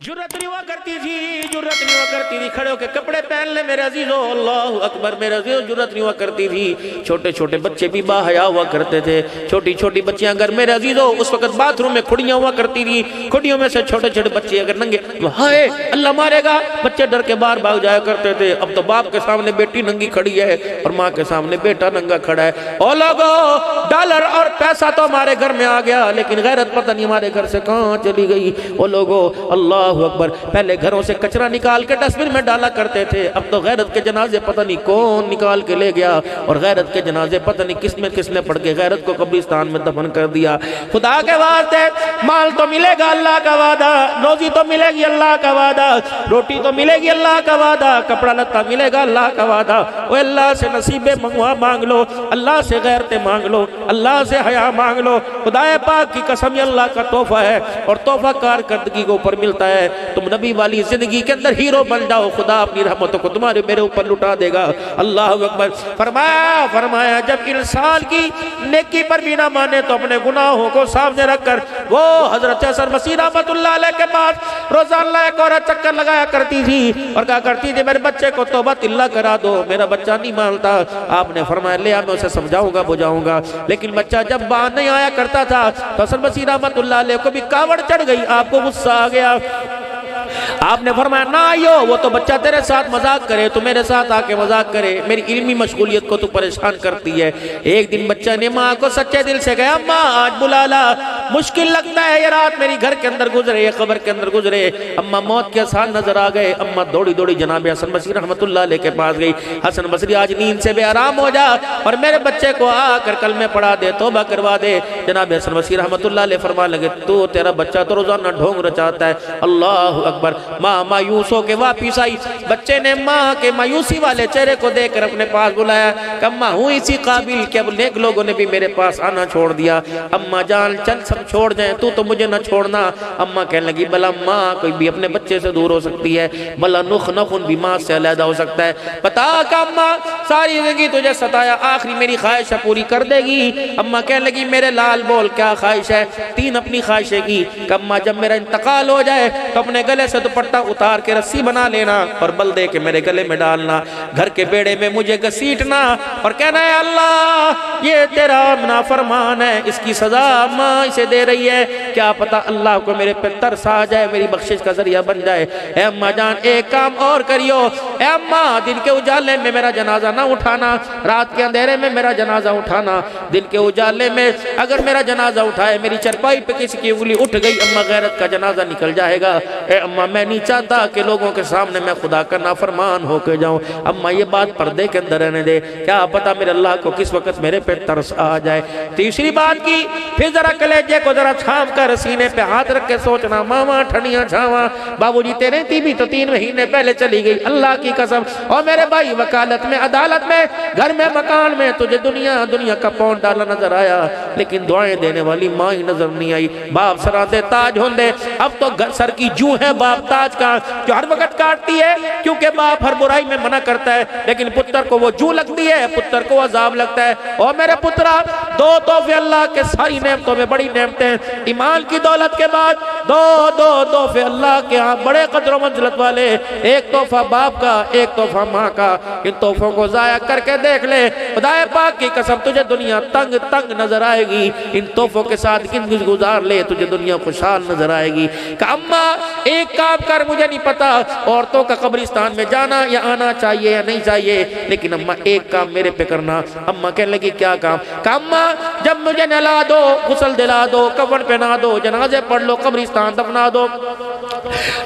जुर्रत नहीं हुआ करती थी, जुर्रत नहीं हुआ करती थी खड़े होकर कपड़े पहन ले मेरे अजीजों, अल्लाह अकबर मेरे अजीजों, जुर्रत नहीं हुआ करती थी। छोटे छोटे बच्चे भी बाहया हुआ करते थे, छोटी छोटी बच्चियां अगर मेरे अजीजों उस वक्त बाथरूम में खुड़ियां हुआ करती थी, खुड़ियों में से छोटे छोटे बच्चे अगर नंगे, हाय अल्लाह मारेगा, बच्चे डर के बाहर भाग जाया करते थे। अब तो बाप के सामने बेटी नंगी खड़ी है और माँ के सामने बेटा नंगा खड़ा है। ओ लोगो, डॉलर और पैसा तो हमारे घर में आ गया, लेकिन गैरत पता नहीं हमारे घर से कहाँ चली गई। ओ लोगो, अल्लाह अकबर, पहले घरों से कचरा निकाल के डस्टबिन में डाला करते थे, अब तो गैरत के जनाजे पता नहीं कौन निकाल के ले गया और गैरत के जनाजे पता नहीं किसने पढ़ के गैरत को कब्रिस्तान में दफन कर दिया। खुदा के वास्ते, माल तो मिलेगा अल्लाह का वादा, रोजी तो मिलेगी अल्लाह का वादा, रोटी तो मिलेगी अल्लाह का वादा, कपड़ा लत्ता मिलेगा अल्लाह का वादा। वो अल्लाह से नसीबे मंगवा मांग लो, अल्लाह से गैरते मांग लो, अल्लाह से हया मांग लो। खुदाए पाक की कसम, अल्लाह का तोहफा है और तोहफा कारकर्दगी के ऊपर मिलता है। तुम नबी वाली जिंदगी के अंदर हीरो बन जाओ, खुदा अपनी रहमतों को तुम्हारे मेरे ऊपर लुटा देगा। अल्लाह अकबर। फरमाया जब इंसान की नेकी पर भी ना माने तो अपने गुनाहों को सामने रखकर वो हजरत हसन मसीह रहमतुल्लाह अलैह के पास रोजाना एक औरत चक्कर लगाया करती थी और कहा करती थी मेरे बच्चे को तौबा तिल्ला करा दो, मेरा बच्चा नहीं मानता। आपने फरमाया ले मैं उसे समझाऊंगा बुझाऊंगा, लेकिन बच्चा जब बाहर नहीं आया करता था तो हसन मसीह रहमतुल्लाह अलैह को भी कावड़ चढ़ गई, आपको गुस्सा आ गया। आपने फरमाया ना आइयो, वो तो बच्चा तेरे साथ मजाक करे, तू मेरे साथ आके मजाक करे, मेरी इल्मी मशगूलियत को तू परेशान करती है। एक दिन बच्चा ने माँ को सच्चे दिल से कहा अम्मा आज बुला ला, मुश्किल लगता है ये रात मेरी घर के अंदर गुजरे, ये कब्र के अंदर गुजरे। अम्मा मौत के आसार नजर आ गए। अम्मा दौड़ी दौड़ी जनाब हसन बसरी रहमतुल्लाह अलैह के पास गई, हसन बसरी आज नींद से बेआराम हो जा और मेरे बच्चे को आकर कलमे पढ़ा दे, तौबा करवा दे। जनाब हसन बसरी रहमतुल्लाह अलैह फरमा लगे तू तेरा बच्चा तो रोजाना ढोंग रचाता है। अल्लाह अकबर। माँ मायूस होके वापिस आई, बच्चे ने माँ के मायूसी वाले चेहरे को देखकर अपने पास बुलाया, अम्मा हूँ इसी काबिल कि अब नेक लोगों ने भी मेरे पास आना छोड़ दिया। अम्मा जान चल सब छोड़ जाए, तू तो मुझे न छोड़ना। अम्मा कहने लगी भला माँ कोई भी अपने बच्चे से दूर हो सकती है, भला नुख नखुन भी माँ से अलहदा हो सकता है। बता का अम्मा सारी जिंदगी तुझे सताया, आखिरी मेरी ख्वाहिश पूरी कर देगी। अम्मा कहने लगी मेरे लाल बोल क्या ख्वाहिश है? तीन अपनी ख्वाहिशें की। अम्मा जब मेरा इंतकाल हो जाए तो अपने गले से दुपट्टा उतार के रस्सी बना लेना और बल दे के मेरे गले में डालना, घर के बेड़े में मुझे घसीटना और कहना है अल्लाह ये तेरा नाफरमान है, इसकी सजा माँ इसे दे रही है, क्या पता अल्लाह को मेरे पे तरस आ जाए, मेरी बख्शिश का जरिया बन जाए। ए अम्मा जान एक काम और करियो, ए अम्मा दिन के उजाले में मेरा जनाजा ना उठाना, रात के अंधेरे में मेरा जनाजा उठाना। दिन के उजाले में अगर मेरा जनाजा उठाए, मेरी चरपाई पे किसी की उंगली उठ गई, अम्मा गैरत का जनाजा निकल जाएगा। ए अम्मा मैं नहीं चाहता कि लोगों के सामने मैं खुदा का नाफरमान होके जाऊं। अम्मा ये बात पर्दे के अंदर रहने दे, क्या पता मेरे अल्लाह को किस वक्त मेरे पे तरस आ जाए। तीसरी बात की, फिर जरा कलेजे को जरा छाप कर सीने पे हाथ रख के सोचना मामा ठनिया छावा, बाबूजी तेरे भी तो 3 महीने पहले चली गई, अल्लाह की कसम। और मेरे भाई वकालत में, अदालत में, घर में, मकान में तुझे दुनिया का पौंड डाला नजर आया, लेकिन दुआएं देने वाली माँ ही नजर नहीं आई। बाप सरादे ताज होंदे, अब तो सर की जू है बाप ताज का जो हर वक्त काटती है, क्योंकि बाप हर बुराई में मना करता है, लेकिन पुत्र को वो जू लगती है, पुत्र को अजाब लगता है। और मेरे पुत्रा दो तोहफे अल्लाह के सारी नेमतों में बड़ी नेमतें हैं, ईमान की दौलत के बाद दो तोहफे अल्लाह के यहाँ बड़े कदर मंजिलत वाले, एक तोहफा बाप का, एक तोहफा माँ का। इन तोहफों को जाया करके देख ले, खुदाए पाक की कसम तुझे दुनिया तंग नजर आएगी। इन तोहफों के साथ जिंदगी गुजार ले, तुझे दुनिया खुशहाल नजर आएगी। अम्मा एक काम कर, मुझे नहीं पता औरतों का कब्रिस्तान में जाना या आना चाहिए या नहीं चाहिए, लेकिन अम्मा एक काम मेरे पे करना। अम्मा कहने लगी क्या काम? अम्मा जब मुझे नहला दो, गुस्ल दिला दो, कफन पहना दो, जनाजे पढ़ लो, कब्रिस्तान दफना दो,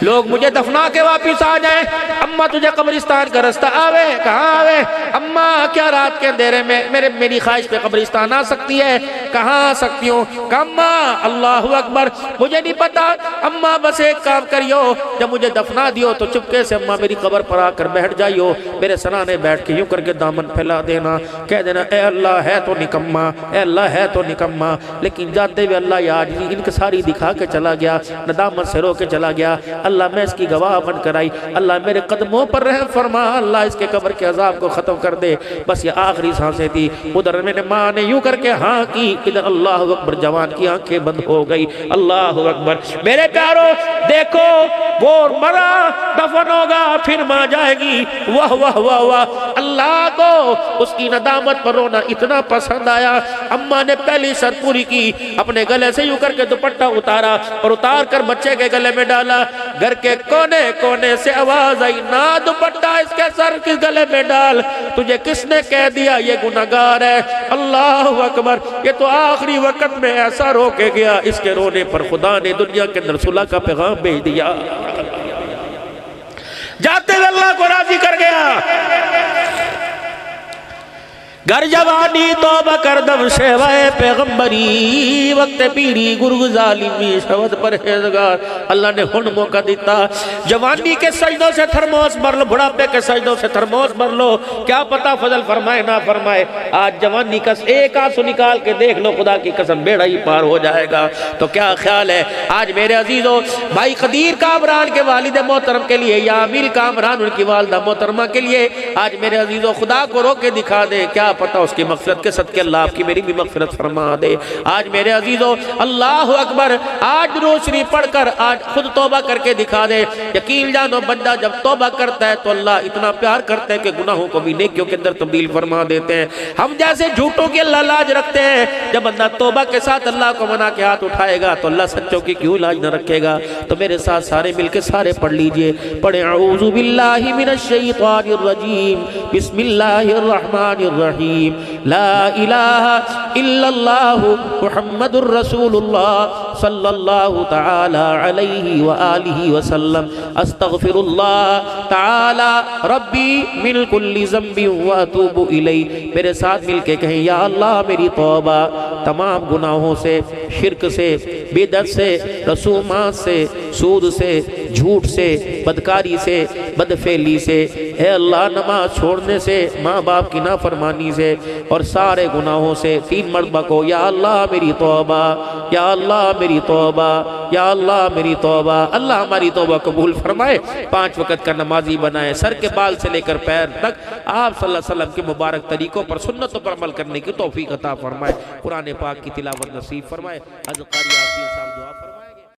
लोग मुझे दफना के वापिस आ जाए। अम्मा तुझे कब्रिस्तान का रास्ता आवे? कहाँ आवे? अम्मा क्या रात के अंधेरे में मेरी ख्वाहिश पे कब्रिस्तान आ सकती है? कहाँ आ सकती हूँ? अम्मा अल्लाह अकबर मुझे नहीं पता। अम्मा बस एक काम करियो, जब मुझे दफना दियो तो चुपके से अम्मा मेरी कब्र पर आकर बैठ जाइयो, मेरे सराहने बैठ के यूं करके दामन फैला देना, कह देना ए अल्लाह है तो निकम्मा, ए अल्लाह है तो निकम्मा, लेकिन जाते हुए अल्लाह याद इनकी सारी दिखा के चला गया, नदामत से रो के चला गया। गया। अल्लाह मैं इसकी गवाह बन कर आई, अल्लाह मेरे कदमों पर रहम फरमा, अल्लाह इसके कब्र के अजाब को खत्म कर दे। बस ये आखिरी सांसें थी। उधर मेरे माँ ने यूं करके हाँ की, इधर अल्लाह अकबर, जवान की आंखें बंद हो गई। अल्लाह अकबर। मेरे प्यारो देखो, वो मरा, दफन होगा, फिर माँ जाएगी। वाह वाह वाह वाह। अल्लाह को उसकी नदामत पर रोना इतना पसंद आया, अम्मा ने पहली शर्त पूरी की, अपने गले से यूं करके दुपट्टा उतारा और उतार कर बच्चे के गले में डाला। घर के कोने कोने से आवाज आई, ना दुपट्टा इसके सर के गले में डाल, तुझे किसने कह दिया ये गुनाहगार है। अल्लाह अकबर। ये तो आखिरी वक्त में ऐसा रो के गया, इसके रोने पर खुदा ने दुनिया के अंदर सुलह का पैगाम भेज दिया। जाते हुए अल्लाह को राजी कर गया। घर जवानी तौबा कर दम शेवाए पैगंबरी, वक्त पीरी गुरु जालिमी शवद परहेजगार। अल्लाह ने हुन मौका दिता, जवानी के सजदों से थरमोस भर लो, बुढ़ापे के सजदों से थरमोस भर लो, क्या पता फजल फरमाए ना फरमाए। आज जवानी का एक आंसू निकाल के देख लो, खुदा की कसम बेड़ा ही पार हो जाएगा। तो क्या ख्याल है आज मेरे अजीजों, भाई खदीर कामरान के वालिद मोहतरम के लिए, या अमीर कामरान उनकी वालदा मोहतरमा के लिए, आज मेरे अजीजों खुदा को रो के दिखा दे, क्या पता उसकी मग़फ़िरत के सदक़े अल्लाह आपकी मेरी भी मग़फ़िरत फरमा दे। आज मेरे अजीजों अल्लाह अकबर, आज रोशनी पढ़कर आज खुद तौबा करके दिखा दे। यकीन जानो बंदा जब तौबा करता है तो अल्लाह इतना प्यार करते हैं कि गुनाहों को भी नेकियों के अंदर तब्दील फरमा देते हैं। हम जैसे झूठों की अल्लाह लाज रखते हैं, जब बंदा तौबा के साथ अल्लाह को मना के हाथ उठाएगा तो अल्लाह सच्चों की क्यों लाज न रखेगा। तो मेरे साथ सारे मिलके सारे पढ़ लीजिए, पढ़े औज़ु बिल्लाहि मिनश शैतानिर रजीम, बिस्मिल्लाहिर रहमानिर रहीम, ला इलाहा इल्लल्लाहु मुहम्मदुर रसूलुल्लाह सल्लल्लाहु तआला अलैहि व आलिहि व सल्लम, अस्तगफिरुल्लाह तआला रब्बी मिन कुल्ली ज़ंबि व अतूबु इलैहि। मेरे साथ मिलके कहें, या अल्लाह मेरी तौबा तमाम गुनाहों से, शिरक से, बिदअत से, रसूमात से, सूद से, झूठ से, बदकारी से, बदफेली से, है अल्लाह नमाज छोड़ने से, माँ बाप की नाफरमानी से और सारे गुनाहों से। 3 मरतबा को, या अल्लाह मेरी तौबा, या अल्लाह मेरी तौबा, या अल्लाह मेरी तौबा। अल्लाह हमारी तौबा कबूल फरमाए, 5 वक़्त का नमाजी बनाए, सर के बाल से लेकर पैर तक आप सल्लल्लाहु अलैहि वसल्लम के मुबारक तरीकों पर, सुन्नतों पर अमल करने की तौफीक अता फरमाए। कुरान पाक की तिलावत नसीब फरमाए। हज़रत क़ारी यासीन साहब दुआ